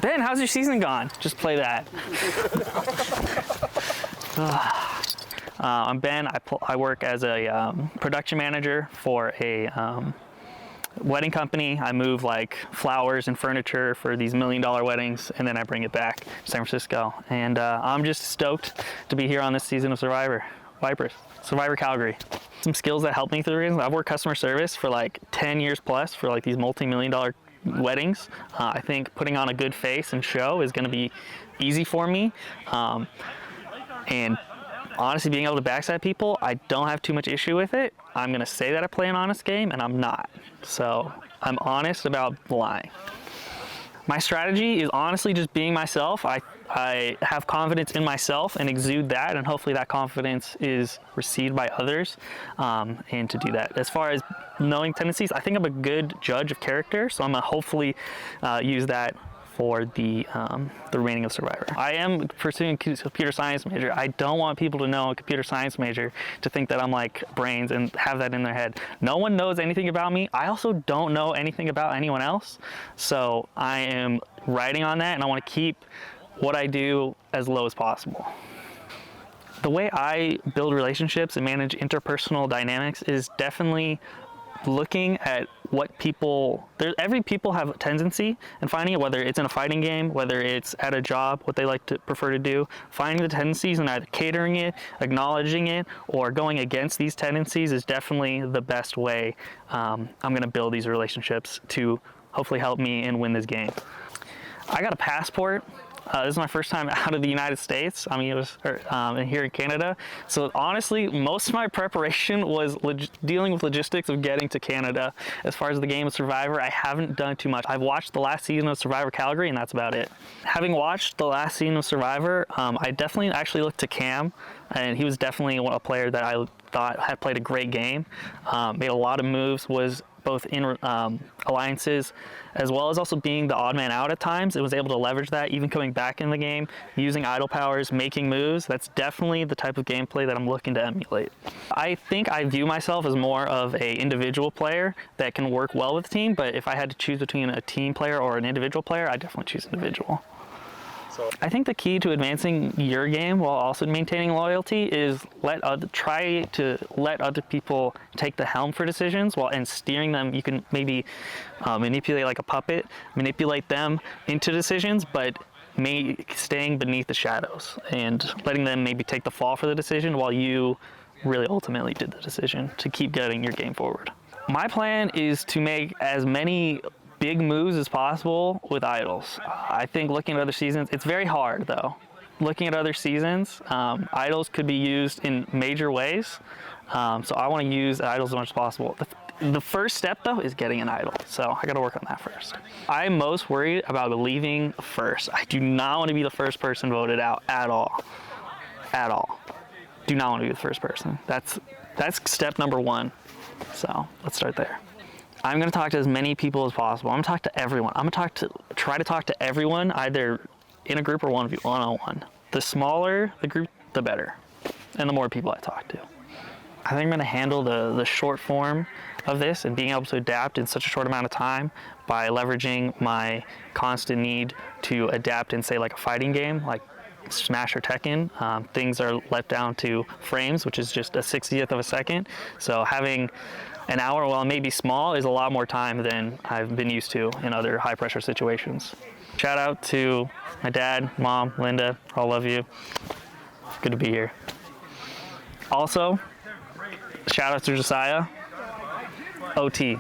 Ben, how's your season gone? Just play that. I'm Ben. I work as a production manager for a wedding company. I move like flowers and furniture for these $1 million weddings, and then I bring it back to San Francisco. And I'm just stoked to be here on this season of Survivor Calgary. Some skills that helped me through the reasons. I've worked customer service for like 10 years plus for like these multi-million dollar weddings. I think putting on a good face and show is going to be easy for me. And honestly, being able to backstab people, I don't have too much issue with it. I'm going to say that I play an honest game, and I'm not. So I'm honest about lying. My strategy is honestly just being myself. I have confidence in myself and exude that, and hopefully that confidence is received by others, and to do that. As far as knowing tendencies, I think I'm a good judge of character, so I'm going to hopefully use that for the remaining of Survivor. I am pursuing a computer science major. I don't want people to know I'm a computer science major to think that I'm like brains and have that in their head. No one knows anything about me. I also don't know anything about anyone else. So I am writing on that, and I want to keep what I do as low as possible. The way I build relationships and manage interpersonal dynamics is definitely looking at what every people have a tendency, and finding it, whether it's in a fighting game, whether it's at a job, what they like to prefer to do, finding the tendencies and either catering it, acknowledging it, or going against these tendencies is definitely the best way I'm going to build these relationships to hopefully help me and win this game. I got a passport. This is my first time out of the United States. I mean, it was here in Canada. So honestly, most of my preparation was dealing with logistics of getting to Canada. As far as the game of Survivor, I haven't done too much. I've watched the last season of Survivor Calgary, and that's about it. Having watched the last season of Survivor, I definitely actually looked to Cam, and he was definitely a player that I thought had played a great game. Made a lot of moves, was both in alliances as well as also being the odd man out at times. It was able to leverage that, even coming back in the game, using idle powers, making moves. That's definitely the type of gameplay that I'm looking to emulate. I think I view myself as more of an individual player that can work well with a team, but if I had to choose between a team player or an individual player, I definitely choose individual. I think the key to advancing your game while also maintaining loyalty is try to let other people take the helm for decisions, and steering them. You can maybe manipulate like a puppet, manipulate them into decisions, but staying beneath the shadows and letting them maybe take the fall for the decision while you really ultimately did the decision to keep getting your game forward. My plan is to make as many big moves as possible with idols. I think looking at other seasons, it's very hard though. Looking at other seasons, idols could be used in major ways. So I want to use idols as much as possible. The first step though is getting an idol. So I got to work on that first. I'm most worried about leaving first. I do not want to be the first person voted out at all. At all. Do not want to be the first person. That's step number one. So let's start there. I'm going to talk to as many people as possible. I'm going to talk to everyone. I'm going to try to talk to everyone, either in a group or one-on-one. The smaller the group, the better, and the more people I talk to. I think I'm going to handle the short form of this and being able to adapt in such a short amount of time by leveraging my constant need to adapt in, say, like a fighting game, like Smash or Tekken. Things are let down to frames, which is just a 60th of a second. So having an hour, while it may be small, is a lot more time than I've been used to in other high pressure situations. Shout out to my dad, mom, Linda, all love you. Good to be here. Also, shout out to Josiah, OT.